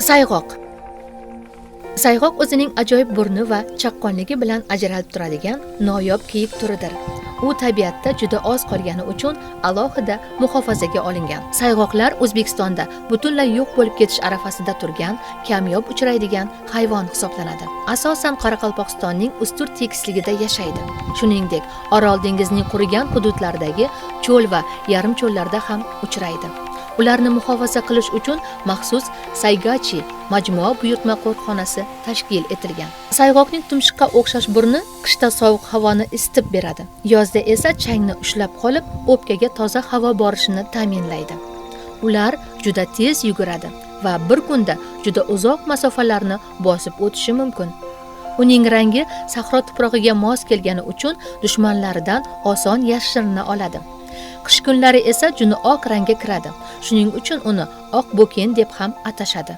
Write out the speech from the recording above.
Sayg'oq. Sayg'oq o'zining ajoyib burni va chaqqonligi bilan ajralib turadigan noyob kiyik turidir. U tabiatda juda oz qolgani uchun alohida muhofazaga olingan. Sayg'oqlar O'zbekistonda butunlay yo'q bo'lib ketish arafasida turgan, kamyob uchraydigan hayvon hisoblanadi. Asosan Qoraqalpog'istonning ustur tekisligida yashaydi. Shuningdek, Orol dengizining qurigan hududlaridagi cho'l va yarim cho'llarda ham uchraydi. Ularni muhofaza qilish uchun maxsus Saygachi majmua buyurtma qo'riqxonasi tashkil etilgan. Sayg'oqning tumshuqqa o'xshash burni qishda sovuq havoni isitib beradi. Yozda esa changni ushlab qolib, o'pkaga toza havo borishini ta'minlaydi. Ular juda tez yuguradi va bir kunda juda uzoq masofalarni bosib o'tishi mumkin. Uning rangi sahro tuprog'iga mos kelgani uchun dushmanlaridan oson yashirina oladi. Qish kunlari esa juni oq rangga kiradi. Shuning uchun uni oq bo'ken deb ham atashadi.